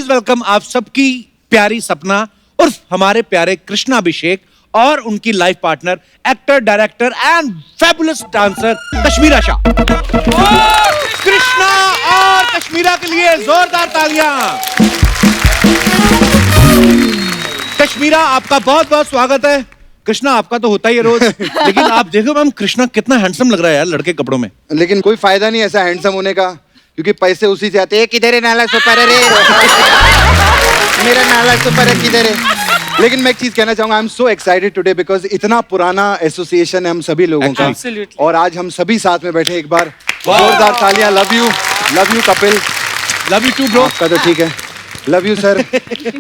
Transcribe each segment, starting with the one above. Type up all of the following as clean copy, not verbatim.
Please welcome आप सबकी प्यारी सपना उर्फ हमारे प्यारे कृष्णा अभिषेक और उनकी life partner actor director and fabulous dancer Kashmera Shah. Krishna और कश्मीरा के लिए जोरदार तालियां। कश्मीरा आपका बहुत बहुत स्वागत है। कृष्णा आपका तो होता ही है रोज, लेकिन आप देखो मैम कृष्णा कितना हैंडसम लग रहा है यार लड़के कपड़ों में। लेकिन कोई फायदा नहीं ऐसा हैंडसम होने का, क्योंकि पैसे उसी से आते हैं। किधर है नाला सुपर रे मेरा नाला सुपर है किधर है। लेकिन मैं एक चीज कहना चाहूंगा, आई am so excited today because इतना पुराना एसोसिएशन है हम सभी लोगों का, और आज हम सभी साथ में बैठे। एक बार जोरदार तालियां। Love you Kapil. Love you too bro. आपका तो ठीक है। Love you sir.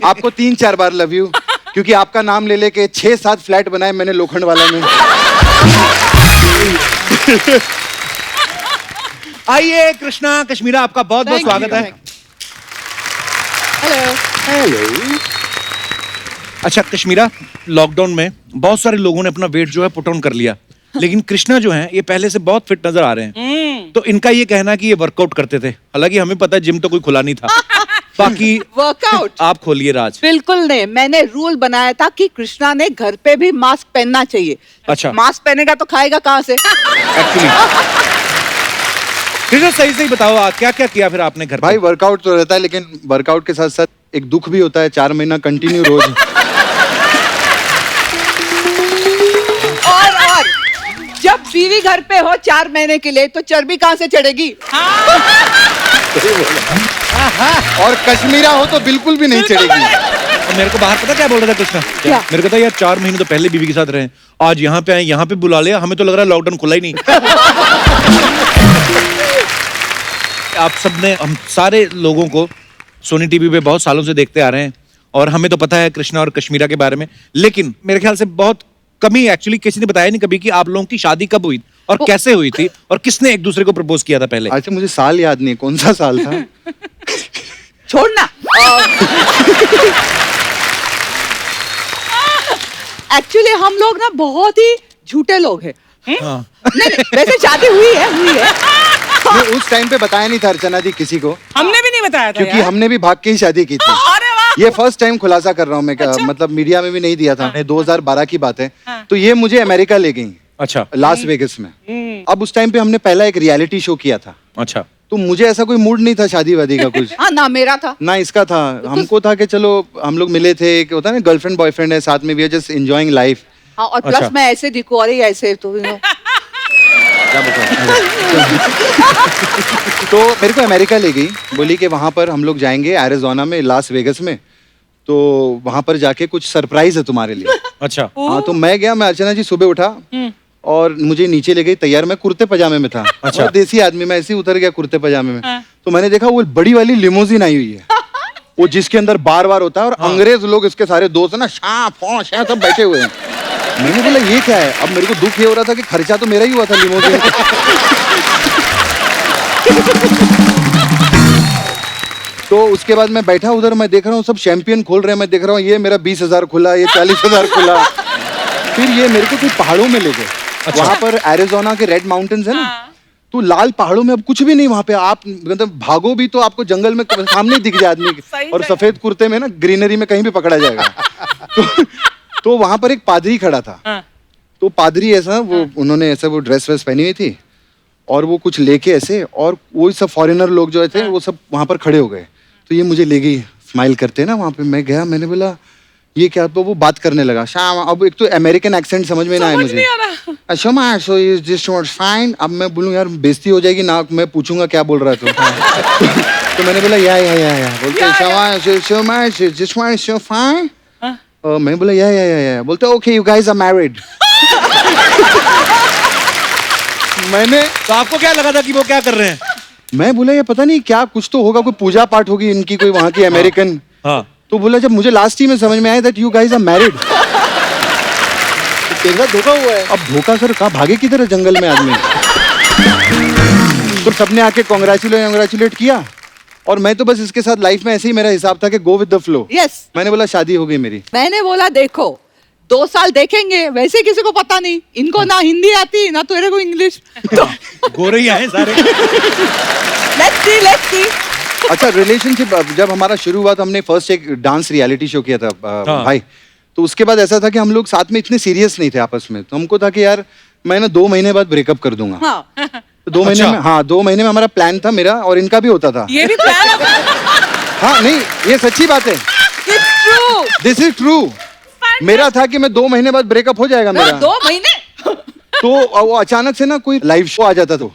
आपको 3-4 बार लव यू, क्योंकि आपका नाम ले लेके 6-7 फ्लैट बनाए मैंने लोखंड वाला में। आइए कृष्णा कश्मीरा आपका बहुत बहुत स्वागत है। हेलो। अच्छा कश्मीरा, लॉकडाउन में बहुत सारे लोगों ने अपना वेट जो है पुट ऑन कर लिया, लेकिन कृष्णा जो है ये पहले से बहुत फिट नजर आ रहे हैं। तो इनका ये कहना कि ये वर्कआउट करते थे, हालांकि हमें पता है जिम तो कोई खुला नहीं था। बाकी वर्कआउट आप खोलिए राज। बिल्कुल नहीं, मैंने रूल बनाया था कि कृष्णा ने घर पे भी मास्क पहनना चाहिए। अच्छा। मास्क पहनेगा तो खाएगा कहाँ से? एक्चुअली कृष्णा सही सही बताओ क्या क्या किया फिर आपने घर पे? भाई वर्कआउट तो रहता है, लेकिन वर्कआउट के साथ साथ एक दुख भी होता है। 4 महीना कंटिन्यू रोज। और जब बीवी घर पे हो 4 महीने के लिए तो चर्बी कहाँ से चढ़ेगी? और कश्मीरा हो तो बिल्कुल भी नहीं चढ़ेगी। तो मेरे को बाहर पता क्या बोल रहा था कृष्णा? क्या? मेरे को था यार 4 महीने तो पहले बीवी के साथ रहे, आज यहाँ पे आए, यहाँ पे बुला लिया, हमें तो लग रहा है लॉकडाउन खुला ही नहीं। आप सबने हम सारे लोगों को सोनी टीवी पे बहुत सालों से देखते आ रहे हैं, और हमें तो पता है कृष्णा और कश्मीरा के बारे में, लेकिन मेरे ख्याल से बहुत कमी एक्चुअली किसी ने बताया नहीं कभी कि आप लोगों की शादी कब हुई और कैसे हुई थी और किसने एक दूसरे को प्रपोज किया था पहले। अच्छा मुझे साल याद नहीं, कौन सा साल था? छोड़ना। एक्चुअली हम लोग ना बहुत ही झूठे लोग हैं। हाँ। नहीं, वैसे शादी हुई है। मैं उस टाइम पे बताया नहीं था अर्चना जी किसी को, हमने भी नहीं बताया था क्योंकि यार। हमने भी भाग के ही शादी की थी। अरे वाह। ये फर्स्ट टाइम खुलासा कर रहा हूँ मैं। अच्छा? मतलब मीडिया में भी नहीं दिया था। 2012 की बात है। तो ये मुझे अमेरिका ले गई। अच्छा। लास वेगस में। अब उस टाइम पे हमने पहला एक रियलिटी शो किया था। अच्छा। तो मुझे ऐसा कोई मूड नहीं था शादी वादी का कुछ। हाँ ना मेरा था ना इसका था। हमको था कि चलो हम लोग मिले थे, एक होता है ना गर्लफ्रेंड बॉयफ्रेंड है साथ में, we are just enjoying life. हाँ, और अच्छा। प्लस मैं ऐसे दिखूं, अरे ऐसे तो तो मेरे को अमेरिका ले गई, बोली कि वहां पर हम लोग जाएंगे एरिज़ोना में, लास वेगस में, तो वहां पर जाके कुछ सरप्राइज है तुम्हारे लिए। अच्छा। हाँ तो मैं गया। मैं अर्चना जी सुबह उठा और मुझे नीचे ले गई तैयार। मैं कुर्ते पजामे में था। अच्छा। और देसी आदमी, मैं ऐसे ही उतर गया कुर्ते पजामे में। तो मैंने देखा वो बड़ी वाली लिमोजिन आई हुई है, वो जिसके अंदर बार होता है, और अंग्रेज लोग इसके सारे दोस्त है ना, शाह फौश है, सब बैठे हुए हैं। मैंने बोला ये क्या है? अब मेरे को दुख ये हो रहा था कि खर्चा तो मेरा ही हुआ था लिमोजिन। तो उसके बाद मैं बैठा उधर, मैं देख रहा हूँ सब चैंपियन खोल रहे हैं, मैं देख रहा हूँ ये मेरा 20,000 खुला, ये 40,000 खुला। फिर ये मेरे को कोई पहाड़ों में ले गए। अच्छा। वहां पर एरिज़ोना के रेड माउंटेन्स है ना, तो लाल पहाड़ों में अब कुछ भी नहीं वहां पे। आप मतलब भागो भी तो आपको जंगल में सामने दिख जाए आदमी, और सफेद कुर्ते में ना ग्रीनरी में कहीं भी पकड़ा जाएगा। तो वहां पर एक पादरी खड़ा था। तो पादरी ऐसा वो उन्होंने ऐसा वो ड्रेस वेस पहनी हुई थी, और वो कुछ लेके ऐसे, और वो सब फॉरेनर लोग जो थे वो सब वहां पर खड़े हो गए। तो ये मुझे ले गई स्माइल करते ना वहां पे। मैं गया, मैंने बोला ये क्या? तो वो बात करने लगा शाम। अब एक तो अमेरिकन एक्सेंट समझ में ना आए मुझे। अच्छा सो इज दिस फाइन। अब मैं बोलूं यार बेइज्जती हो जाएगी ना, मैं पूछूंगा क्या बोल रहा था। तो मैंने बोला या बोलते सो फाइन। मैं बोला या बोलते okay you guys are married. मैंने तो आपको क्या लगा था कि वो क्या कर रहे हैं? मैं बोला ये पता नहीं क्या, कुछ तो होगा, कोई पूजा पाठ होगी इनकी कोई वहां की अमेरिकन। हाँ। तो बोला जब मुझे लास्ट ही में समझ में आया that you guys are married. तेरे साथ धोखा हुआ है। अब धोखा सर कहाँ भागे किधर है जंगल में आदमी। तो सबने आके कांग्रेचुलेट किया, और मैं तो बस इसके साथ लाइफ में ऐसे ही मेरा हिसाब था कि go with the flow. Yes. मैंने बोला शादी हो गई मेरी। मैंने बोला देखो 2 साल देखेंगे, वैसे किसी को पता नहीं, इनको ना हिंदी आती ना तेरे को इंग्लिश, तो गोरे ही आए सारे। लेट्स सी अच्छा, रिलेशनशिप जब हमारा शुरू हुआ तो हमने फर्स्ट एक डांस रियलिटी शो किया था हाँ। भाई। तो उसके बाद ऐसा था कि हम लोग साथ में इतने सीरियस नहीं थे आपस में, तो हमको था कि यार मैं ना 2 महीने बाद ब्रेकअप कर दूंगा। हाँ तो 2 महीने अच्छा। में, हाँ 2 महीने में हमारा प्लान था, मेरा और इनका भी होता था। ये भी प्लान हाँ नहीं, ये सच्ची बात है, it's true. This is true. मेरा था कि मैं 2 महीने बाद ब्रेकअप हो जाएगा मेरा। 2 महीने तो वो अचानक से ना कोई लाइव शो आ जाता तो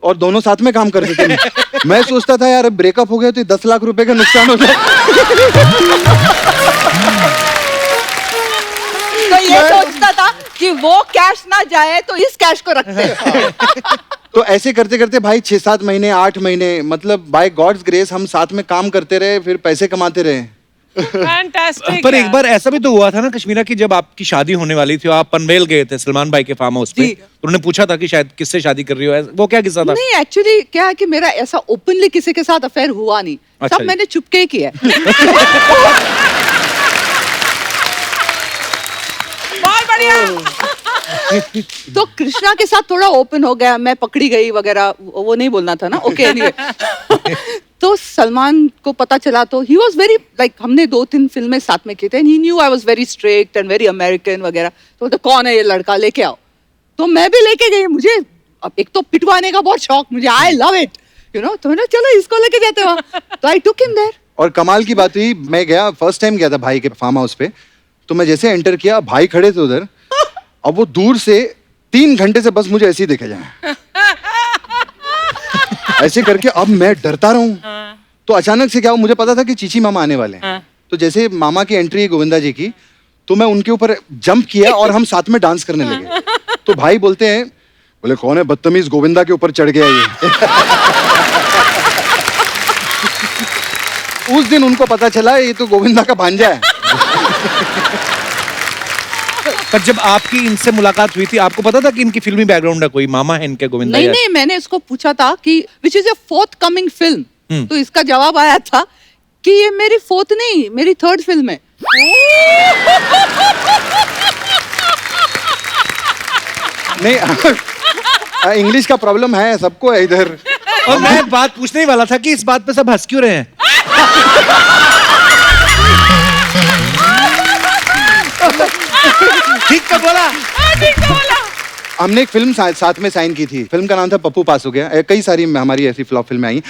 और दोनों साथ में काम करते थे। मैं सोचता था यार ब्रेकअप हो गया तो 10 लाख रुपए का नुकसान हो जाए। तो ये सोचता था कि वो कैश ना जाए तो इस कैश को रखते हैं। तो ऐसे करते करते भाई 6-7 महीने 8 महीने, मतलब बाय गॉड्स ग्रेस हम साथ में काम करते रहे, फिर पैसे कमाते रहे। फैंटास्टिक। पर एक बार ऐसा भी तो हुआ था ना कश्मीरा की, जब आपकी शादी होने वाली थी, आप पनवेल गए थे सलमान भाई के फार्म हाउस पे, जी। तो उन्होंने पूछा था कि शायद किससे शादी कर रही हो, वो क्या किस्सा था? नहीं एक्चुअली क्या है कि मेरा ऐसा ओपनली किसी के साथ अफेयर हुआ नहीं। अच्छा सब जी। मैंने चुपके ही किया। बहुत बढ़िया। तो कृष्णा के साथ थोड़ा ओपन हो गया, मैं पकड़ी गई वगैरह, वो नहीं बोलना था ना। Okay anyway. तो सलमान को पता चला तो ही वाज वेरी लाइक, हमने 2-3 फिल्में साथ में की थे, he knew I was very strict and very American वगैरह। तो बोलते कौन है ये लड़का, लेके आओ। तो मैं भी लेके गई, मुझे अब एक तो पिटवाने का बहुत शौक मुझे, I love it you know. तो मैंने चलो इसको लेके जाते हो, तो आई टुक हिम देयर। और कमाल की बात हुई, मैं गया फर्स्ट टाइम गया था भाई के फार्म हाउस पे, तो मैं जैसे एंटर किया भाई खड़े थे उधर, अब वो दूर से 3 घंटे से बस मुझे ऐसे ही देखे जाए, ऐसे करके। अब मैं डरता रहूं, तो अचानक से क्या हुआ, मुझे पता था कि चीची मामा आने वाले हैं। तो जैसे मामा की एंट्री है गोविंदा जी की, तो मैं उनके ऊपर जंप किया और हम साथ में डांस करने लगे। तो भाई बोलते हैं, बोले कौन है बदतमीज, गोविंदा के ऊपर चढ़ गया ये। उस दिन उनको पता चला ये तो गोविंदा का भांजा है। पर जब आपकी इनसे मुलाकात हुई थी, आपको पता था कि इनकी फिल्मी बैकग्राउंड है, कोई मामा है इनके गोविंदा? नहीं या- नहीं, मैंने इसको पूछा था कि which is a fourth coming film, तो इसका जवाब आया था कि ये मेरी 4th नहीं, मेरी 3rd फिल्म है। नहीं, इंग्लिश का प्रॉब्लम है, सबको है इधर। और मैं बात पूछने ही वाला था कि इस बात पे सब हंस क्यों रहे हैं? ठीक तो बोला। हमने एक फिल्म साथ में साइन की थी, फिल्म का नाम था पप्पू पास हो गया। कई सारी हमारी ऐसी फ्लॉप फिल्में आई।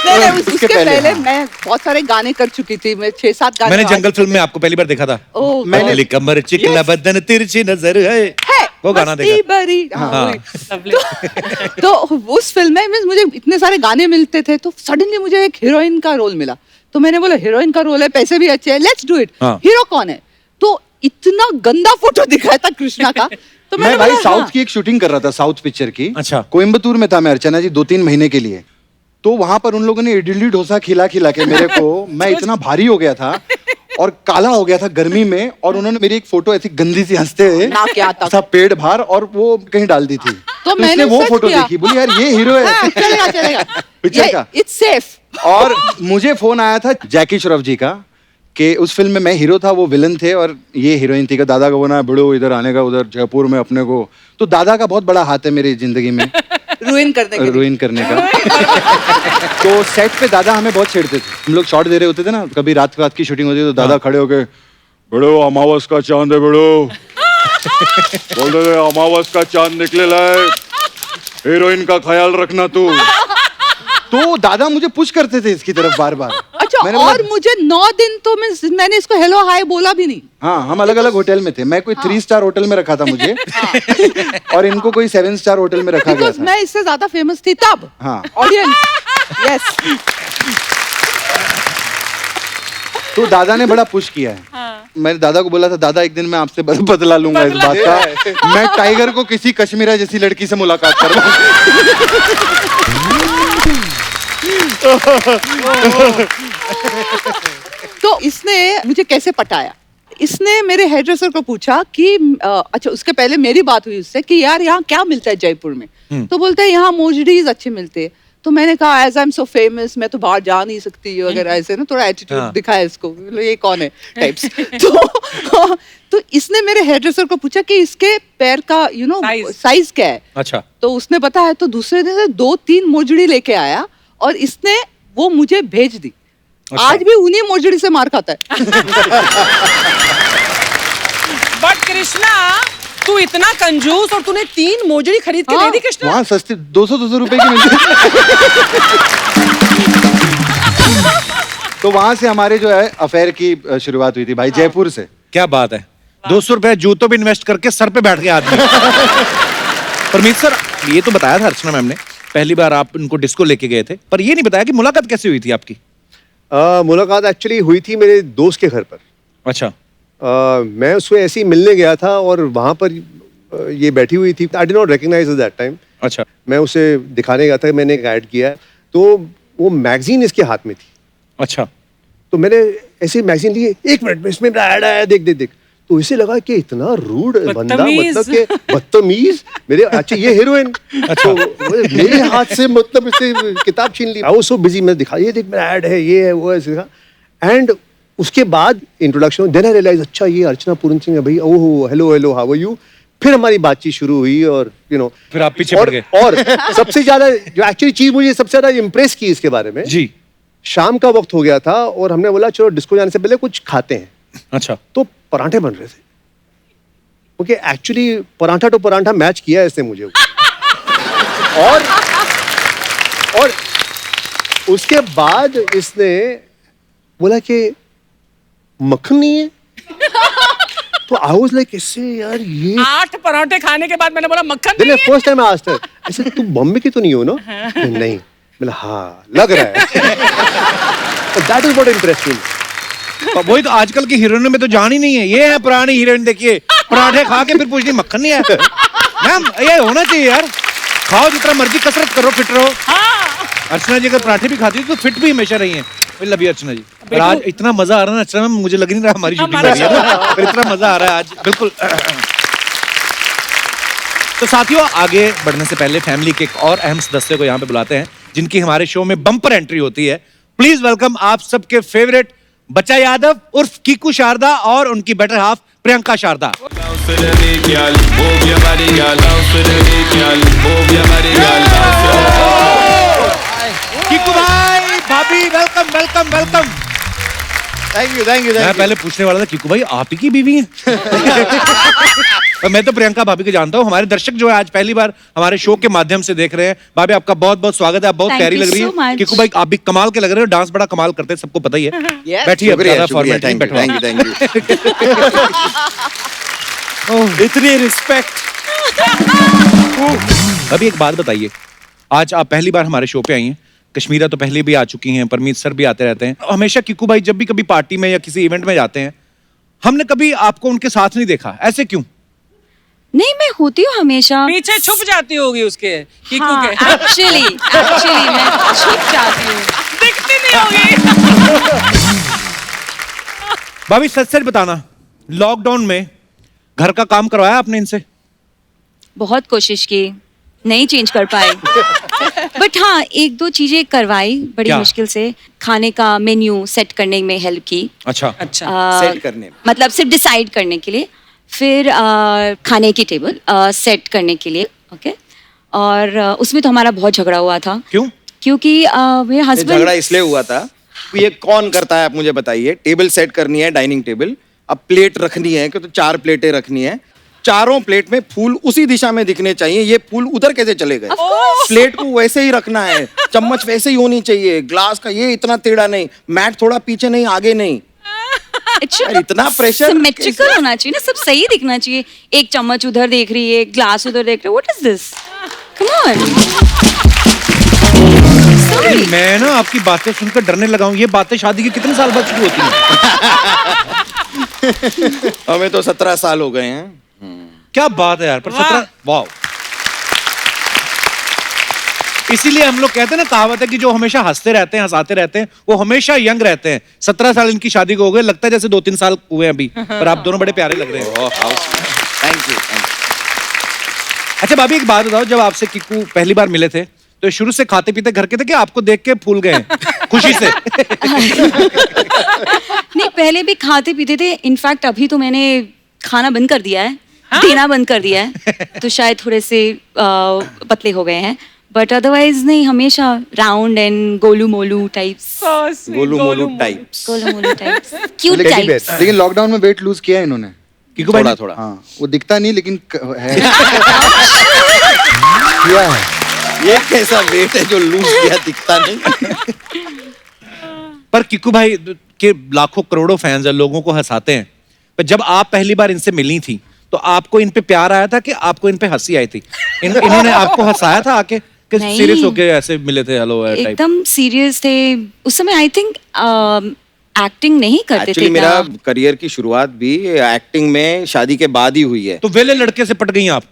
नहीं नहीं, उसके पहले हाँ। मैं बहुत सारे गाने कर चुकी थी, मैं 6-7 गाने। मैंने जंगल फिल्म में आपको पहली बार देखा था। ओह, मैंने- पतली कमर चिकला बदन तिरछी नजर है, है वो गाना मस्ती देखा। भरी। हाँ, हाँ। वही। तो उस फिल्म में means मुझे इतने सारे गाने मिलते थे, तो सडनली मुझे एक हीरोइन का रोल मिला। तो मैंने बोला हीरोइन का रोल है, पैसे भी अच्छे हैं, लेट्स डू इट। हाँ। हीरो कौन है? तो इतना गंदा फोटो दिखाया था कृष्णा का। तो मैं मैंने भाई बोला, साउथ हाँ। की एक शूटिंग कर रहा था, साउथ पिक्चर की। अच्छा। कोयम्बतूर में था मैं, अर्चना जी, 2-3 महीने के लिए। तो वहां पर उन लोगों ने इडली डोसा खिला खिला के मेरे को, मैं इतना भारी हो गया था और काला हो गया था गर्मी में, और उन्होंने मेरी एक फोटो ऐसी गंदी सी हंसते हुए, ना क्या तक। सब पेट बाहर, और वो कहीं डाल दी थी। तो मैंने इसने वो सर्च फोटो किया। देखी, बोली यार ये हीरो है। हाँ, चलेगा चलेगा, पिक्चर का। It's safe. और मुझे फोन आया था जैकी श्रॉफ जी का कि उस फिल्म में मैं हीरो था, वो विलन थे और ये हीरोइन थी। का दादा को बोला बड़ो इधर आने का, उधर जयपुर में अपने को। तो दादा का बहुत बड़ा हाथ है मेरी जिंदगी में, रुइन करने के लिए। रुइन करने का। तो सेट पे दादा हमें बहुत छेड़ते थे। हम लोग शॉट दे रहे होते थे ना, कभी रात की शूटिंग होती तो दादा खड़े होके, बड़ो अमावस का चांद है बड़ो, बोलते थे अमावस का चांद निकले लाए, हीरोइन का ख्याल रखना तू। तो दादा मुझे पुश करते थे इसकी तरफ बार बार। अच्छा, मैंने और बोला- मुझे 9 दिन तो मैंने इसको हेलो हाय बोला भी नहीं। हाँ, हम अलग अलग होटल में थे। मैं कोई 3 स्टार होटल में रखा था मुझे, और इनको कोई 7 स्टार होटल में रखा गया बिकॉज था। मैं इससे ज्यादा फेमस थी तब। हाँ। ऑडियंस। यस। तो दादा ने बड़ा पुश किया है। मैंने दादा को बोला था, दादा एक दिन मैं आपसे बदला लूंगा इस बात का, मैं टाइगर को किसी कश्मीरा जैसी लड़की से मुलाकात करवाऊंगा। तो इसने मुझे कैसे पटाया? इसने मेरे हेयर ड्रेसर को पूछा कि अच्छा, उसके पहले मेरी बात हुई उससे कि यार यहाँ क्या मिलता है जयपुर में? तो बोलते हैं यहाँ मोजडीज अच्छे मिलते हैं। तो मैंने कहा as I am so famous मैं तो बाहर जा नहीं सकती वगैरह ऐसे ना थोड़ा एटीट्यूड हाँ। दिखाया इसको मतलब ये कौन है टाइप्स तो इसने मेरे हेयर ड्रेसर को पूछा कि इसके पैर का Size. साइज क्या है अच्छा तो उसने बताया तो दूसरे दिन से 2-3 मोजड़ी लेके आया और इसने वो मुझे भेज दी अच्छा। आज भी उन्हीं मोजड़ी से मार खाता है बट कृष्णा तू इतना कंजूस और तूने 3 मोजड़ी खरीद के हाँ। दे दी कृष्णा। वहाँ सस्ती 200 रुपए की मिलती है। तो वहां से हमारे जो है अफेयर की शुरुआत हुई थी भाई, जयपुर से। क्या बात है 200 रुपए जूतों पे इन्वेस्ट करके सर पे बैठ गया आदमी परमीत सर ये तो बताया था अर्चना मैम ने पहली बार आप उनको डिस्को लेके गए थे पर ये नहीं बताया कि मुलाकात कैसे हुई थी आपकी। मुलाकात एक्चुअली हुई थी मेरे दोस्त के घर पर। अच्छा मैं उसको ऐसे ही मिलने गया था और वहाँ पर ये बैठी हुई थी। I did not recognise that time. अच्छा मैं उसे दिखाने गया था, मैंने एक ऐड किया तो वो मैगजीन इसके हाथ में थी। अच्छा तो मैंने ऐसे मैगजीन ली, 1 मिनट में इसमें ऐड आया, देख देख देख। तो इसे लगा कि इतना रूड बंदा, मतलब कि बदतमीज। मेरे अच्छा ये हीरोइन तो मेरे हाथ से मतलब इसे किताब छीन ली। आई वाज सो बिजी, मैं दिखा ये देख मेरा ऐड है, ये है, वो है, एंड उसके बाद इंट्रोडक्शन, देन आई रियलाइज अच्छा ये अर्चना पूरन सिंह है भाई। Oh hello hello how are you. फिर हमारी बातचीत शुरू हुई और फिर आप पीछे पड़ गए। और सबसे ज्यादा जो एक्चुअली चीज मुझे सबसे ज्यादा इम्प्रेस की इसके बारे में, जी शाम का वक्त हो गया था और हमने बोला चलो डिस्को जाने से पहले कुछ खाते हैं। अच्छा तो पराठे बन रहे थे। Okay actually paratha to paratha match किया इसने मुझे। और उसके बाद इसने बोला कि मक्खन नहीं है। तो आई वाज लाइक इससे यार ये 8 पराठे खाने के बाद मैंने बोला मक्खन देन नहीं है। First time I asked her, ऐसे तू बॉम्बे की तो नहीं हो ना? नहीं। बोला हाँ लग रहा है। That is what interest me. वही तो आजकल की हीरोइनों में तो जान ही नहीं है। ये है पुरानी हीरोइन, देखिए पराठे खा के फिर पूछ रही मक्खन नहीं है। मैम ये होना चाहिए यार, खाओ जितना मर्जी, कसरत करो, फिट रहो। अर्चना जी अगर पराठे भी खाती है तो फिट भी हमेशा रही हैं। लव यू अर्चना जी। और आज इतना मजा आ रहा है ना अर्चना मैम, मुझे लग नहीं रहा हमारी शूटिंग हो रही है ना, पर इतना मजा आ रहा है आज बिल्कुल। तो साथियों आगे बढ़ने से पहले फैमिली के एक और अहम सदस्य को यहाँ पे बुलाते हैं जिनकी हमारे शो में बम्पर एंट्री होती है। प्लीज वेलकम आप सबके फेवरेट बच्चा यादव उर्फ कीकू शारदा और उनकी बेटर हाफ प्रियंका शारदा। कीकू भाई, भाभी, welcome welcome welcome. Thank you thank you मैं पहले पूछने वाला था कीकू भाई आप ही की बीवी हैं? पर मैं तो प्रियंका भाभी को जानता हूँ। हमारे दर्शक जो है आज पहली बार हमारे शो के माध्यम से देख रहे हैं। भाभी आपका बहुत बहुत स्वागत है, आप बहुत Thank प्यारी you लग रही so है। much. कीकू भाई आप भी कमाल के लग रहे हो, डांस बड़ा कमाल करते हैं, सबको पता ही है। Yes. बैठिए अब शुक्रिया, ज्यादा शुक्रिया, फॉर्मेलिटी thank you, बैठो। thank you। इतनी रिस्पेक्ट। अभी एक बात बताइए, आज आप पहली बार हमारे शो पे आई हैं। कश्मीरा तो पहले भी आ चुकी हैं, परमीत सर भी आते रहते हैं। हमेशा कीकू भाई जब भी कभी पार्टी में या किसी इवेंट में जाते हैं, हमने कभी आपको उनके साथ नहीं देखा, ऐसे क्यों? नहीं मैं होती हूँ हमेशा। पीछे छुप जाती होगी उसके कीकू हाँ, के। एक्चुअली मैं छुप जाती हूँ। दिखती नहीं होगी। भाभी सच सच बताना, लॉकडाउन में घर का काम करवाया आपने इनसे? बहुत कोशिश की, नहीं चेंज कर पाए। बट हाँ 1-2 चीजें करवाई बड़ी क्या? मुश्किल से। खाने का मेन्यू सेट करने में हेल्प की। अच्छा अच्छा सेट करने में। मतलब सिर्फ डिसाइड करने के लिए, फिर खाने की टेबल सेट करने के लिए। ओके और उसमें तो हमारा बहुत झगड़ा हुआ था। क्यों? क्योंकि मेरे झगड़ा हस्बैंड इसलिए हुआ था, ये कौन करता है आप मुझे बताइए। टेबल सेट करनी है, डाइनिंग टेबल, अब प्लेट रखनी है, क्योंकि 4 प्लेटें रखनी है। चारों प्लेट में फूल उसी दिशा में दिखने चाहिए, ये फूल उधर कैसे चले गए? प्लेट को वैसे ही रखना है, चम्मच वैसे ही होनी चाहिए, ग्लास का ये इतना टेढ़ा नहीं, मैट थोड़ा पीछे नहीं आगे नहीं। यार, इतना प्रेशर सिमेट्रिकल होना चाहिए ना, सब सही दिखना चाहिए। एक चम्मच उधर देख रही है, ग्लास उधर देख रही है, what is this? Come on. Sorry मैं ना आपकी बातें सुनकर डरने लगा हूँ। ये बातें शादी के कितने साल बाद शुरू होती हैं? हमें तो 17 साल हो गए हैं। क्या बात है यार, पर 17 वाह। इसीलिए हम लोग कहते हैं ना, कहावत है कि जो हमेशा हंसते रहते हैं, हंसाते रहते हैं, वो हमेशा यंग रहते हैं। 17 साल इनकी शादी को हो गए, लगता है जैसे 2-3 साल हुए अभी। पर आप दोनों बड़े प्यारे लग रहे हैं। Thank you. अच्छा भाभी एक बात बताओ, जब आपसे कीकू पहली बार मिले थे तो शुरू से खाते पीते घर के थे कि आपको देख के फूल गए हैं खुशी से? नहीं, पहले भी खाते पीते थे। इनफैक्ट अभी तो मैंने खाना बंद कर दिया है, देना बंद कर दिया है, तो शायद थोड़े से पतले हो गए हैं, बट अदरवाइज नहीं, हमेशा round and Golu Molu types. Golu Molu types. Golu Molu types, cute Teddy types. bear। लेकिन लॉकडाउन में वेट लूज किया है इन्होंने। क्योंकि भाई थोड़ा थोड़ा। हाँ, वो दिखता नहीं लेकिन है। किया है। ये कैसा वेट है जो लूज किया दिखता नहीं? पर किक्कू भाई के लाखों करोड़ों फैंस है, लोगों को हंसाते हैं, पर जब आप पहली बार इनसे मिली थी तो आपको इन पे प्यार आया था कि आपको इन पे हंसी आई थी? इन्होंने आपको हंसाया था आके कि नहीं। सीरियस होके ऐसे मिले थे हेलो टाइप? एकदम सीरियस थे उस समय। आई थिंक एक्टिंग नहीं करते एक्चुअली थे मेरा ना। करियर की शुरुआत भी एक्टिंग में शादी के बाद ही हुई है। तो वेले लड़के से पट गई आप?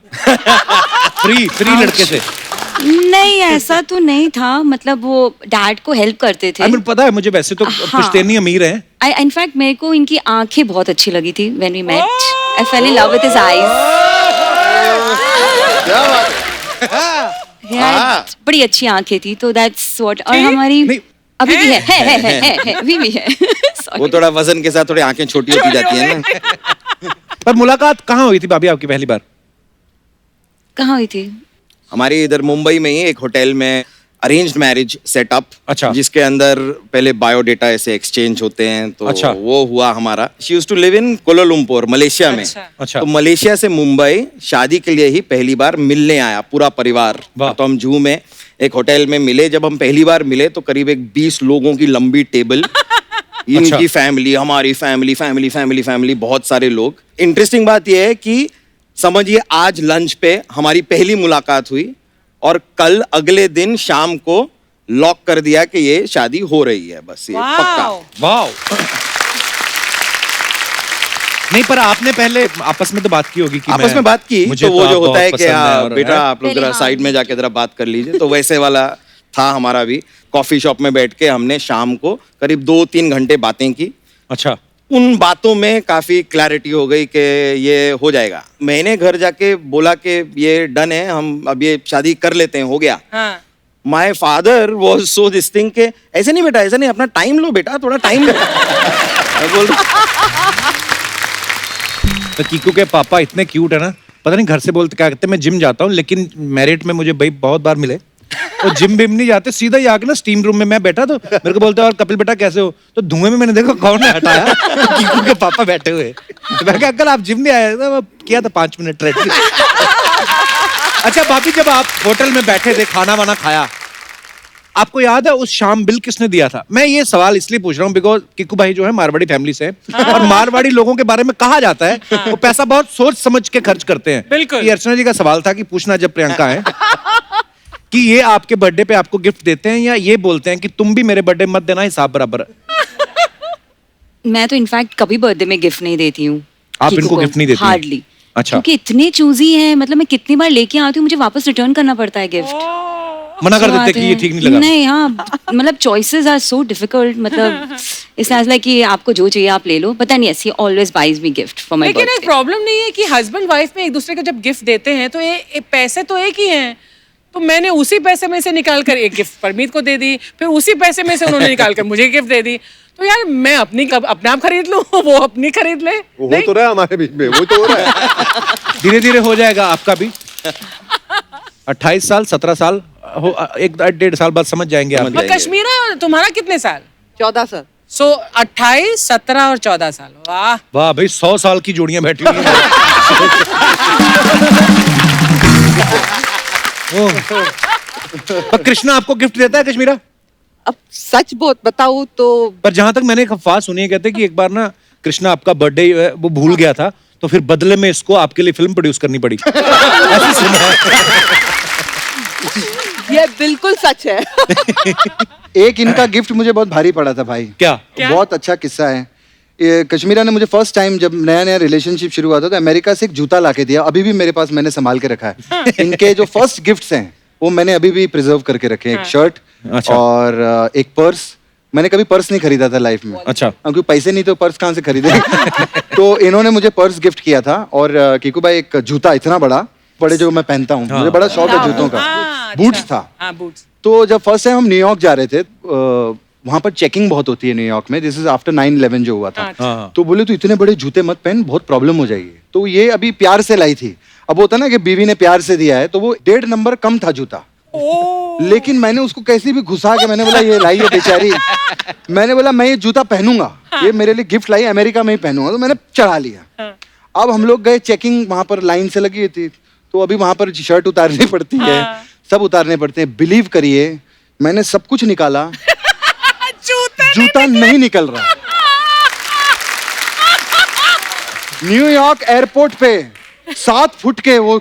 फ्री लड़के से? नहीं, ऐसा तो नहीं था, मतलब वो डैड को हेल्प करते थे। आई मीन पता है मुझे, वैसे तो हाँ। पुश्तैनी अमीर है। इनफैक्ट मेरे को इनकी आंखें बहुत अच्छी लगी थी when we met. I fell in love with his eyes. क्या बात है? हाँ। बड़ी अच्छी आंखें थी, तो दैट्स व्हाट। और हमारी नहीं। अभी भी है अभी भी है। वो थोड़ा वजन के साथ थोड़ी आंखें छोटी होती जाती है ना। पर मुलाकात कहाँ हुई थी भाभी आपकी पहली बार? कहाँ हुई थी? हमारी इधर मुंबई में ही एक होटल में अरेंज्ड मैरिज सेटअप, अच्छा। जिसके अंदर पहले बायोडेटा ऐसे एक्सचेंज होते हैं, तो अच्छा। वो हुआ हमारा। She used to live in Kuala Lumpur, Malaysia में। अच्छा। तो मलेशिया से मुंबई शादी के लिए ही पहली बार मिलने आया पूरा परिवार। वाह। तो हम जूहू में एक होटल में मिले। जब हम पहली बार मिले तो करीब एक 20 लोगों की लंबी टेबल, इनकी फैमिली, हमारी फैमिली, फैमिली फैमिली फैमिली, बहुत सारे लोग। इंटरेस्टिंग बात यह है कि समझिए आज लंच पे हमारी पहली मुलाकात हुई और कल अगले दिन शाम को लॉक कर दिया कि ये शादी हो रही है, बस ये पक्का। वाओ। नहीं, पर आपने पहले आपस में तो बात की होगी कि आपस में बात की, मुझे तो वो आप जो होता बहुत है कि पसंद हाँ, और बेटा है। आप लोग पहले जरा हाँ। साइड में जाके जरा बात कर लीजिए, तो वैसे वाला था हमारा भी। कॉफी शॉप में बैठ के हमने शाम को करीब 2-3 घंटे बातें की। अच्छा। उन बातों में काफी क्लैरिटी हो गई कि ये हो जाएगा। मैंने घर जाके बोला कि ये डन है, हम अब ये शादी कर लेते हैं, हो गया। हाँ। My father was so this thing के ऐसे नहीं बेटा, ऐसे नहीं, अपना टाइम लो बेटा, थोड़ा टाइम लो। मैं बोल तो कीकू के पापा इतने क्यूट है ना, पता नहीं घर से बोलते क्या कहते हैं, मैं जिम जाता हूँ, लेकिन मैरिट में मुझे भाई बहुत बार मिले और जिम भी नहीं जाते, सीधा ही आके ना स्टीम रूम में मैं बैठा तो मेरे को बोलते हैं और कपिल बेटा कैसे हो, तो धुएं में मैंने देखा कौन ने हटाया, कीकू के पापा बैठे हुए। तो मैं कहा अंकल आप जिम नहीं आए? तो किया था 5 मिनट ट्रेडमिल। अच्छा भाभी, जब आप होटल में बैठे थे, खाना वाना खाया, आपको याद है उस शाम बिल किसने दिया था? मैं ये सवाल इसलिए पूछ रहा हूँ बिकॉज किक्कू भाई जो है मारवाड़ी फैमिली से है और मारवाड़ी लोगों के बारे में कहा जाता है वो पैसा बहुत सोच समझ के खर्च करते हैं। बिल्कुल। ये अर्चना जी का सवाल था कि पूछना जब प्रियंका है कि ये आपके बर्थडे पे आपको गिफ्ट देते हैं या ये बोलते हैं कि तुम भी मेरे बर्थडे मत देना, हिसाब बराबर। मैं तो इनफैक्ट कभी बर्थडे में गिफ्ट नहीं देती हूँ। आप इनको gift नहीं देती हैं? हार्डली। अच्छा। क्योंकि इतने चूजी हैं, मतलब मैं कितनी बार लेके आती हूँ, मुझे वापस रिटर्न करना पड़ता है गिफ्ट। मना कर देते कि ये ठीक नहीं लगा। नहीं, हाँ, मतलब चॉइसेस आर सो डिफिकल्ट, मतलब इट्स लाइक कि आपको जो चाहिए आप ले लो। पता नहीं, ऐसी always buys me gift for my लेकिन एक बर्थडे। प्रॉब्लम नहीं है कि हस्बैंड वाइफ में एक दूसरे को जब गिफ्ट देते हैं तो ये पैसे तो एक ही हैं, तो मैंने उसी पैसे में से निकाल कर एक गिफ्ट परमीत को दे दी, फिर उसी पैसे में से उन्होंने निकाल कर मुझे गिफ्ट दे दी। तो यार मैं अपने आप खरीद लूं, वो अपनी खरीद ले। वो हो तो रहा है हमारे बीच में, वो तो हो रहा है। धीरे धीरे हो जाएगा आपका भी। 28 साल 17 साल हो, 1-1.5 साल बाद समझ जाएंगे आप। समझ और कश्मीरा तुम्हारा कितने साल? 14 साल। सो 28, 17 और 14 साल। वाह। वाह भाई, 100 साल की जोड़ियां बैठी हुई हैं। पर कृष्णा आपको गिफ्ट देता है कश्मीरा? अब सच बताऊं तो पर जहां तक मैंने एक अफवाह सुनी है, कहते हैं कि एक बार ना कृष्णा आपका बर्थडे वो भूल गया था, तो फिर बदले में इसको आपके लिए फिल्म प्रोड्यूस करनी पड़ी। ऐसे सुना है। ये बिल्कुल सच है। एक इनका गिफ्ट मुझे बहुत भारी पड़ा था भाई। क्या? बहुत अच्छा किस्सा है। ये कश्मीरा ने मुझे फर्स्ट टाइम जब नया नया रिलेशनशिप शुरू हुआ था तो अमेरिका से एक जूता लाके दिया, अभी भी मेरे पास, मैंने संभाल के रखा है। इनके जो फर्स्ट गिफ्ट्स हैं वो मैंने अभी भी प्रिजर्व करके रखे हैं। एक शर्ट अच्छा। और एक पर्स। मैंने कभी पर्स नहीं खरीदा था लाइफ में। अच्छा। क्योंकि पैसे नहीं तो पर्स कहाँ से खरीदे। तो इन्होंने मुझे पर्स गिफ्ट किया था और कीकू भाई एक जूता इतना बड़ा बड़े जो मैं पहनता हूँ, मुझे बड़ा शौक है जूतों का। बूट्स था। हाँ बूट्स। तो जब फर्स्ट टाइम हम न्यूयॉर्क जा रहे थे, वहां पर चेकिंग बहुत होती है न्यूयॉर्क में। दिस इज आफ्टर 9/11 जो हुआ था। तो बोले तो इतने बड़े जूते मत पहन, बहुत प्रॉब्लम हो जाएगी। तो ये अभी प्यार से लाई थी। अब होता ना कि बीवी ने प्यार से दिया है, तो वो 1.5 नंबर कम था जूता। लेकिन मैंने उसको कैसे भी घुसा के मैंने बोला ये लाई है बेचारी, मैंने बोला मैं ये जूता पहनूंगा, ये मेरे लिए गिफ्ट लाई, अमेरिका में ही पहनूंगा। तो मैंने चढ़ा लिया। अब हम लोग गए, चेकिंग वहां पर लाइन से लगी थी, तो अभी वहां पर शर्ट उतारनी पड़ती है, सब उतारने पड़ते हैं। बिलीव करिए मैंने सब कुछ निकाला, जूता नहीं निकल रहा। न्यूयॉर्क एयरपोर्ट पे 7 फुट के वो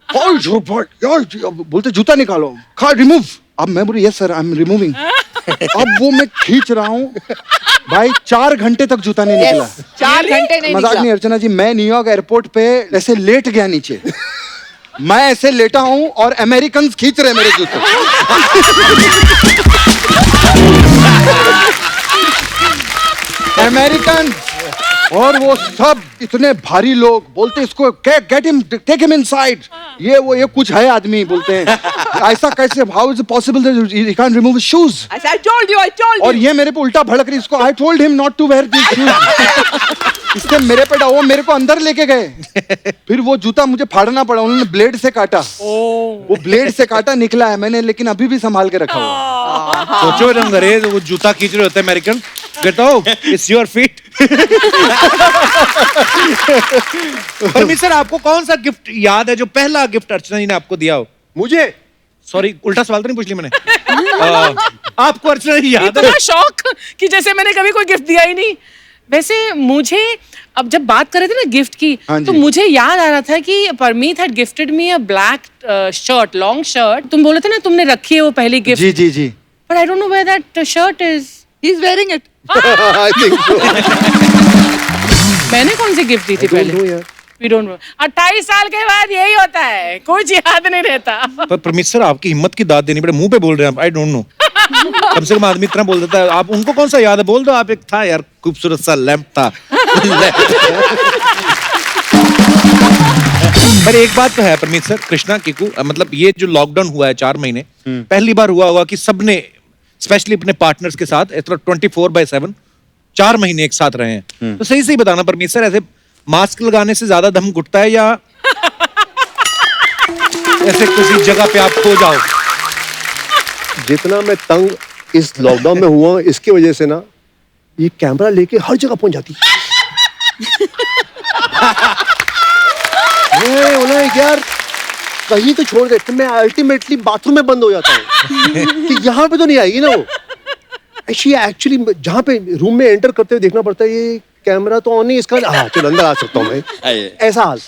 बोलते जूता निकालो, रिमूव। अब मैं बोली yes sir I am removing. अब वो मैं खींच रहा हूँ भाई, 4 घंटे तक जूता नहीं निकला। 4 घंटे नहीं मजाक नहीं अर्चना जी, मैं न्यूयॉर्क एयरपोर्ट पे ऐसे लेट गया नीचे। मैं ऐसे लेटा हूँ और अमेरिकन खींच रहे मेरे जूते। अमेरिकन और वो सब इतने भारी लोग बोलते इसको get him, take him inside. ये कुछ है आदमी, बोलते हैं ऐसा कैसे, how is it possible that he can't remove his shoes. I told you. और ये मेरे पे उल्टा भड़क रही, इसको I told him not to wear this shoes. इसने मेरे पे वो मेरे को अंदर लेके गए। फिर वो जूता मुझे फाड़ना पड़ा, उन्होंने ब्लेड से काटा। वो ब्लेड से काटा निकला है मैंने, लेकिन अभी भी संभाल के रखा हुआ। सोचो जब अंग्रेज वो जूता खींच रहे होते हैं अमेरिकन, कहता हूँ it's your feet. Parmeet sir, आपको कौन सा गिफ्ट याद है जो पहला गिफ्ट अर्चना जी ने आपको दिया हो? मुझे सॉरी, उल्टा सवाल तो नहीं पूछ लिया मैंने। आपको अर्चना जी याद है? इतना शौक कि जैसे मैंने कभी कोई गिफ्ट दिया ही नहीं। वैसे मुझे अब जब बात कर रहे थे ना गिफ्ट की, तो मुझे याद आ रहा था कि Parmeet had gifted me a black shirt, long shirt. तुम बोले थे ना तुमने रखी है वो पहली गिफ्ट। जी जी जी। But I don't know where that shirt is. He is wearing it. I think so. मैंने कौन सी गिफ्ट दी थी पहले? We don't know. 28 साल के बाद यही होता है, कुछ याद नहीं रहता। पर परमित सर, आपकी हिम्मत की दाद देनी पड़े, मुंह पे बोल रहे हैं आप, आई डोंट नो। कम से कम आदमी इतना बोल देता है। आप उनको कौन सा याद है, बोल दो आप। एक था यार खूबसूरत सा लैंप था। पर एक बात तो है परमित सर, कृष्णा कीकू, मतलब ये जो लॉकडाउन हुआ है 4 महीने, पहली बार हुआ होगा कि सबने स्पेशली अपने पार्टनर्स के साथ 24/7 4 महीने एक साथ रहे हैं। तो सही बताना परमित सर, ऐसे मास्क लगाने से ज्यादा दम घुटता है या ऐसे किसी जगह पे आप खो जाओ? जितना मैं तंग इस लॉकडाउन में हुआ इसकी वजह से ना, ये कैमरा लेके हर जगह पहुंच जाती। यार कहीं तो छोड़ दे, तो मैं अल्टीमेटली बाथरूम में बंद हो जाता हूँ कि यहाँ पे तो नहीं आएगी ना वो। एक्चुअली जहाँ पे रूम में एंटर करते हुए देखना पड़ता है, ये कैमरा तो ऑन नहीं, इसका चलो अंदर आ सकता हूँ मैं, ऐसा हाल।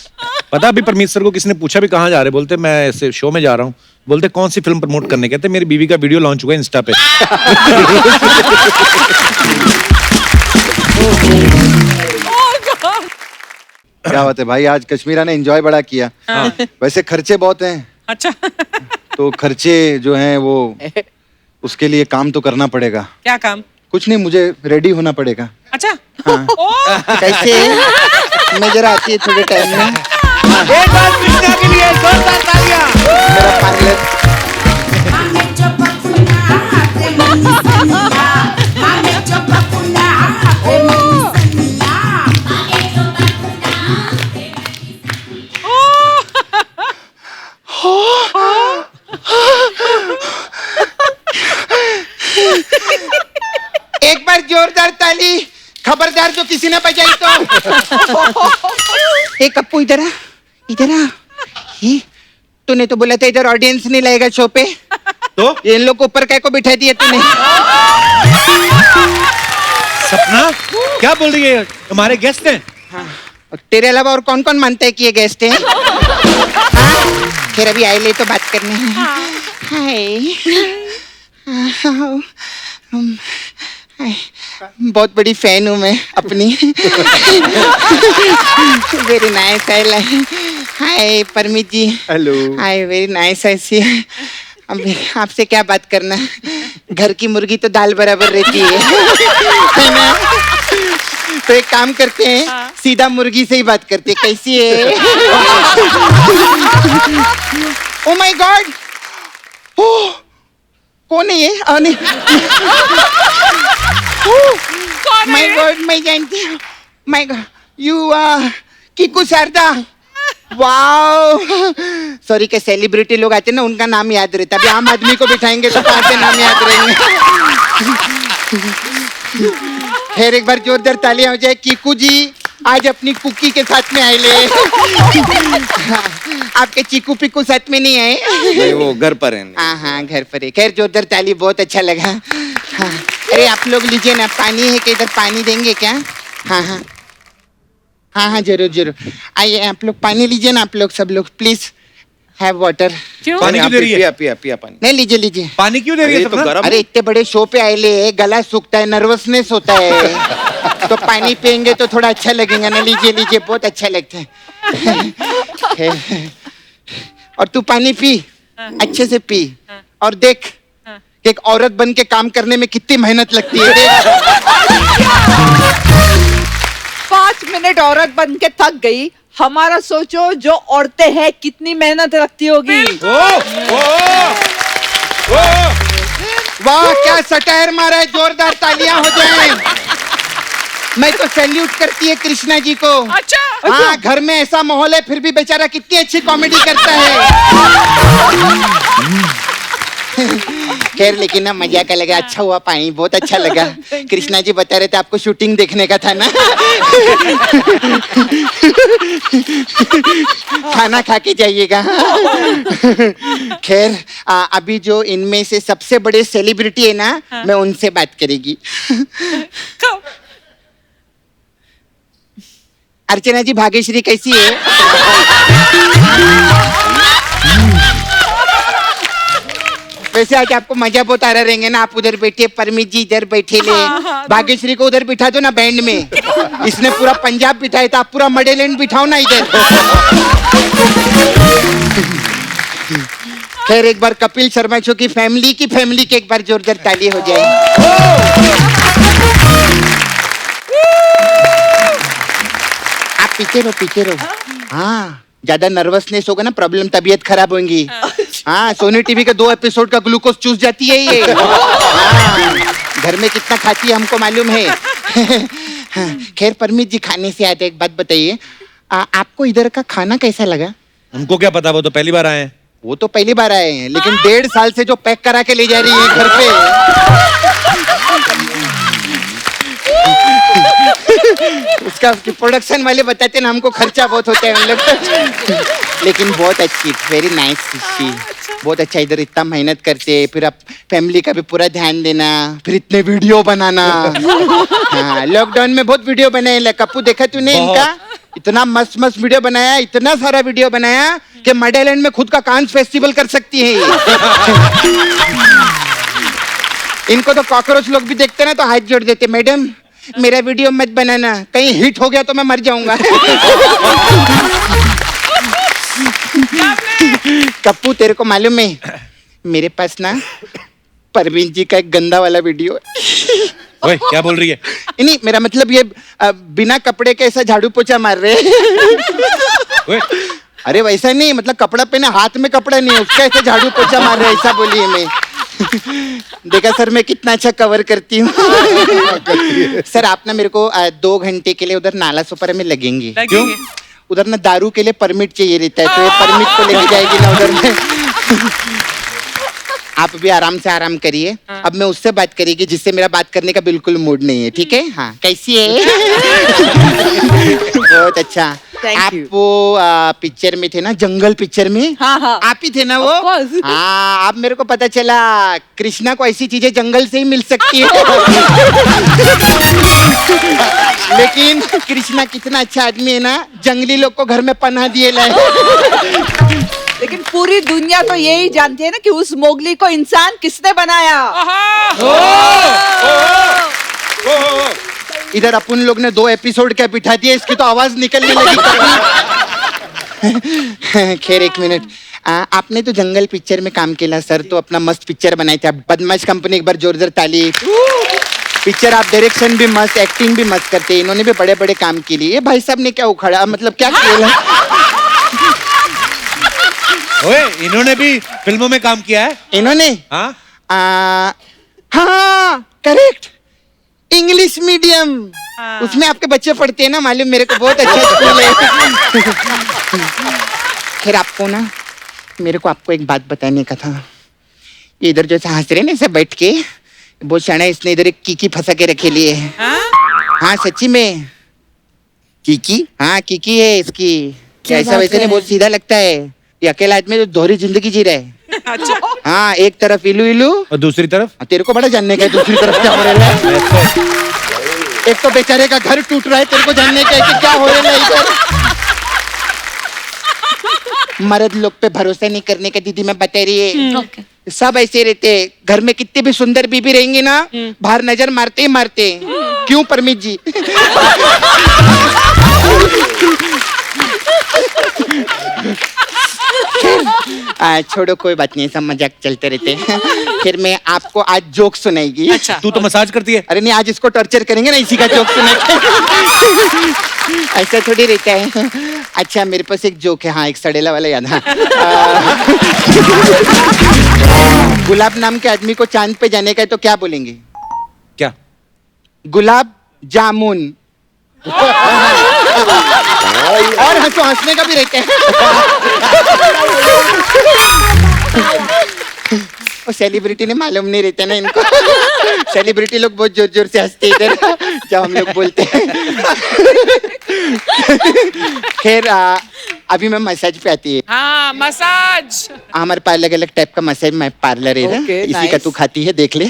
पता अभी परमीत सर को किसी ने पूछा भी कहाँ जा रहे, बोलते मैं ऐसे शो में जा रहा हूँ। बोलते कौन सी फिल्म प्रमोट करने? कहते मेरी बीवी का वीडियो लॉन्च हुआ है इंस्टा पे। क्या बात है भाई, आज कश्मीरा ने एंजॉय बड़ा किया। वैसे खर्चे बहुत हैं। अच्छा। तो खर्चे जो हैं वो, उसके लिए काम तो करना पड़ेगा। क्या काम? कुछ नहीं, मुझे रेडी होना पड़ेगा। अच्छा। हाँ। कैसे मैं जरा आती है थोड़े टाइम में। एक बार कृष्णा के लिए जोरदार तालियां। मेरा पार्लर। एक बार जोरदार ताली, खबरदार जो किसी ने बजाई तो। एक कप्पू इधर आ, इधर आ। तूने तो बोला था इधर ऑडियंस नहीं लगेगा शो पे, तो ये इन लोग को ऊपर काय को बिठा दिया तूने? सपना क्या बोल रही है? हमारे गेस्ट हैं। हाँ। तेरे अलावा और कौन कौन मानता है कि ये गेस्ट है? हाँ? फिर अभी आए ले तो बात करनी है। हाय। बहुत बड़ी फैन हूँ मैं अपनी। Very nice. Hi Paramit ji. Hello. Hi, very nice. ऐसी अब आपसे क्या बात करना, घर की मुर्गी तो दाल बराबर रहती है ना? तो एक काम करते हैं, सीधा मुर्गी से ही बात करते हैं, कैसी है? ओ माय गॉड, कौन है ये? नहीं, माय गॉड, मैं जानती हूँ, my god, you Kiku Sharda. Wow, sorry, के सेलिब्रिटी लोग आते हैं ना, उनका नाम याद रहता है, अभी आम आदमी को बिठाएंगे तो कहाँ से नाम याद रहेंगे? फिर एक बार जोरदार तालियां हो जाए। कीकू जी आज अपनी कुकी के साथ में आए ले। आपके चीकू पिकू साथ में नहीं आए? नहीं, वो घर पर है। हाँ, घर पर है। खैर, जोरदार ताली, बहुत अच्छा लगा। हाँ, अरे आप लोग लीजिए ना, पानी है कि इधर पानी देंगे क्या? हाँ, जरूर। आइए, आप लोग पानी लीजिए ना, आप लोग सब लोग प्लीज हैव वाटर। पानी क्यों दे रही है? पिया पानी। नहीं, लीजिए। पानी क्यों दे रही है? तो गरम। अरे इतने बड़े शो पे आए ले, गला सूखता है, नर्वसनेस होता है, तो पानी पियेंगे तो थोड़ा अच्छा लगेगा ना। लीजिए, बहुत अच्छा लगता है। और तू पानी पी, अच्छे से पी, और देख कि एक औरत बन के काम करने में कितनी मेहनत लगती है। देख, 5 मिनट औरत बन के थक गई, हमारा सोचो जो औरतें हैं कितनी मेहनत रखती होगी। वाह, क्या सटायर मारा है, जोरदार तालियां हो जाएं। मैं तो सैल्यूट करती है कृष्णा जी को। अच्छा। हाँ, घर में ऐसा माहौल है, फिर भी बेचारा कितनी अच्छी कॉमेडी करता है। खैर, लेकिन ना मजा का लगा, अच्छा हुआ, पानी बहुत अच्छा लगा। कृष्णा जी बता रहे थे आपको शूटिंग देखने का था ना। खाना खा के जाइएगा। खैर, अभी जो इनमें से सबसे बड़े सेलिब्रिटी है ना, मैं उनसे बात करेगी। अर्चना जी, भाग्यश्री कैसी है? वैसे आज आपको मजा बहुत आ रहा रहेंगे ना, आप उधर बैठे, परमित जी इधर बैठे ले, भाग्यश्री को उधर बिठा दो ना बैंड में। इसने पूरा पंजाब बिठाया था, आप पूरा मडेलैंड बिठाओ ना इधर। खैर, एक बार कपिल शर्मा शो की फैमिली के एक बार जोरदार ताली हो जाए। आप पीछे रहो। हाँ, ज्यादा नर्वसनेस होगा ना, प्रॉब्लम, तबीयत खराब होगी। हाँ, सोनी टीवी के 2 एपिसोड का ग्लूकोज चूस जाती है ये। हाँ, घर में कितना खाती है हमको मालूम है। खैर, परमित जी, खाने से आते एक बात बताइए, आपको इधर का खाना कैसा लगा? हमको क्या पता, वो तो पहली बार आए हैं। वो तो पहली बार आए हैं, लेकिन 1.5 साल से जो पैक करा के ले जा रही है घर पे। उसका प्रोडक्शन वाले बताते ना, हमको खर्चा बहुत होता है हम लोग। लेकिन बहुत अच्छी, वेरी नाइस सी, बहुत अच्छा। इधर इतना मेहनत करते, फिर आप फैमिली का भी पूरा ध्यान देना, फिर इतने वीडियो बनाना। हाँ, लॉकडाउन में बहुत वीडियो बनाए। कप्पू, देखा तूने इनका? इतना मस्त वीडियो बनाया, इतना सारा वीडियो बनाया कि मडेलैंड में खुद का कांस फेस्टिवल कर सकती है ये। इनको तो कॉकरोच लोग भी देखते ना तो हाथ जोड़ देते, मैडम मेरा वीडियो मत बनाना, कहीं हिट हो गया तो मैं मर जाऊंगा। कप्पू, तेरे को मालूम है मेरे पास ना परवीन जी का एक गंदा वाला वीडियो है। ओए, क्या बोल रही है? नहीं, मेरा मतलब ये बिना कपड़े के ऐसा झाड़ू पोछा मार रहे हैं। अरे वैसा नहीं, मतलब कपड़ा पहने, हाथ में कपड़ा नहीं है, उसका ऐसे झाड़ू पोछा मार रहे हैं, ऐसा बोलिए। मैं देखा सर, मैं कितना अच्छा कवर करती हूँ। सर, आप ना मेरे को 2 घंटे के लिए उधर नाला सोपारा में लगेंगे। क्यों? उधर ना दारू के लिए परमिट चाहिए रहता है, तो ये परमिट को लेके जाएगी ना उधर में। आप भी आराम से आराम करिए। अब मैं उससे बात करेगी जिससे मेरा बात करने का बिल्कुल मूड नहीं है, ठीक है? हाँ, कैसी है? बहुत अच्छा। आप वो पिक्चर में थे ना, जंगल पिक्चर में? हाँ। आप ही थे ना वो? हाँ, अब मेरे को पता चला कृष्णा को ऐसी चीजें जंगल से ही मिल सकती है। लेकिन कृष्णा कितना अच्छा आदमी है ना, जंगली लोग को घर में पनाह दिए लाए। लेकिन पूरी दुनिया तो यही जानती है ना कि उस मोगली को इंसान किसने बनाया। इधर अपन लोग ने 2 एपिसोड क्या बिठा दिया, इसकी तो आवाज निकलने लगी। खैर, 1 मिनट, आपने तो जंगल पिक्चर में काम किया सर, तो अपना मस्त पिक्चर बनाए थे आप, बदमाश कंपनी, एक बार जोरदार ताली। पिक्चर आप डायरेक्शन भी मस्त, एक्टिंग भी मस्त करते हैं। इन्होंने भी बड़े बड़े काम के लिए। ये भाई साहब ने क्या उखाड़ा, मतलब क्या खेला? ओए, इन्होंने भी फिल्मों में काम किया है। इन्होंने हाँ हाँ करेक्ट, इंग्लिश मीडियम, उसमें आपके बच्चे पढ़ते हैं ना, मालूम मेरे को, बहुत अच्छा स्कूल है। खैर आपको ना, मेरे को आपको एक बात बताने का था। ये इधर जो हंस रहे ना ऐसे बैठ के, बहुत शाना, इसने इधर एक कीकी फंसा के रखे लिए है। हाँ सच्ची में कीकी, हाँ कीकी है इसकी। क्या ऐसा वैसे नहीं, बहुत सीधा लगता है। ये अकेला आदमी जो दोहरी जिंदगी जी रहा है। अच्छा। हाँ, एक तरफ इलू इलू और दूसरी तरफ तेरे को बड़ा जानने का है, दूसरी तरफ क्या हो रहा है। एक तो बेचारे का घर टूट रहा है, तेरे को जानने का है कि क्या हो रहा है इधर। मर्द लोग पे भरोसा नहीं करने का दीदी मैं बता रही है। ओके। सब ऐसे रहते हैं। घर में कितनी भी सुंदर बीबी रहेंगी ना, बाहर नजर मारते ही मारते। क्यों परमित जी? छोड़ो, कोई बात नहीं, सब मजाक चलते रहते हैं। फिर मैं आपको आज जोक सुनाएगी। अच्छा। तू तो मसाज करती है। अरे नहीं, आज इसको टॉर्चर करेंगे ना, इसी का जोक सुनाएंगे। ऐसा थोड़ी रहता है। अच्छा, मेरे पास एक जोक है। हाँ, एक सड़ेला वाला याद। हाँ। गुलाब नाम के आदमी को चांद पे जाने का है तो क्या बोलेंगे? क्या? गुलाब जामुन। और हंसो, हंसने का भी रहता है। वो सेलिब्रिटी ने मालूम नहीं रहता ना इनको। सेलिब्रिटी लोग बहुत जोर जोर से हंसते इधर जब हम लोग बोलते हैं। खैर अभी मैं मसाज पे आती है। हाँ, मसाज। हमारे पास अलग अलग टाइप का मसाज मैं पार्लर है। Okay, इसी का nice. तू खाती है, देख ले।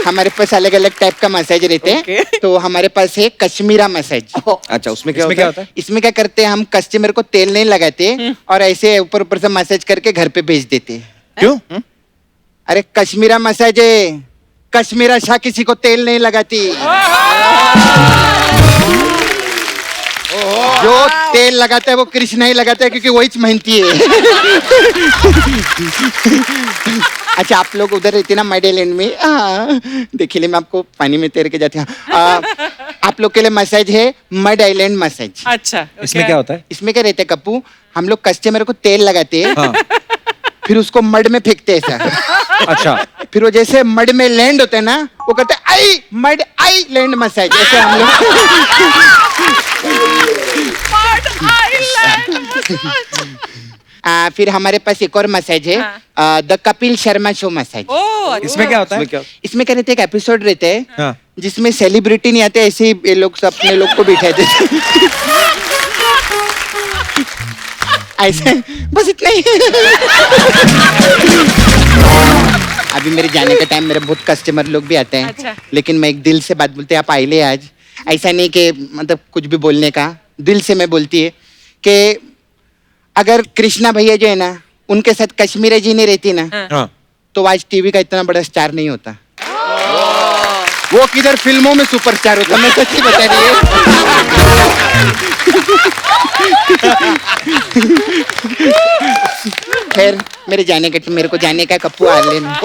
हमारे पास अलग अलग टाइप का मसाज रहते हैं। तो हमारे पास है कश्मीरा मसाज। अच्छा, उसमें क्या इसमें क्या होता है? इसमें क्या करते हैं हम, कस्टमर को तेल नहीं लगाते और ऐसे ऊपर ऊपर से मसाज करके घर पे भेज देते हैं। क्यों? अरे कश्मीरा मसाज है, कश्मीरा शाह किसी को तेल नहीं लगाती। जो तेल लगाता है वो कृष्णा ही लगाता है, क्योंकि वही मेहनती है। अच्छा, आप लोग उधर रहते ना मड आइलैंड में, देखिए मैं आपको पानी में तैर के जाती हूँ। आप लोग के लिए मसाज है मड आइलैंड मसाज। अच्छा, इसमें क्या होता है? इसमें क्या रहता है कप्पू, हम लोग कस्टमर को तेल लगाते हैं, हाँ। फिर उसको मड में फेंकते हैं ऐसा। अच्छा। फिर वो जैसे मड में लैंड होता है ना, वो कहते हैं आई मड आई लैंड मसाज, ऐसे हम लोग। फिर हमारे पास एक और मसाज है, the Kapil Sharma show massage. इसमें क्या होता है? इसमें क्या रहते हैं, एक एपिसोड रहते हैं हाँ। जिसमें सेलिब्रिटी नहीं आते, ऐसे ही ये लोग सब अपने लोग को बिठा देते। ऐसे बस इतना ही। अभी मेरे जाने का टाइम, मेरे बहुत कस्टमर लोग भी आते हैं। अच्छा। लेकिन मैं एक दिल से बात बोलते हैं, आप आइले आज। ऐसा नहीं कि मतलब कुछ भी बोलने का, दिल से मैं बोलती है कि अगर कृष्णा भैया जो है ना, उनके साथ कश्मीरा जी नहीं रहती ना, हाँ। तो आज टीवी का इतना बड़ा स्टार नहीं होता। वो किधर फिल्मों में सुपरस्टार होता, मैं सच्ची बता रही है। खैर मेरे को जाने का कप्पू आ लेना।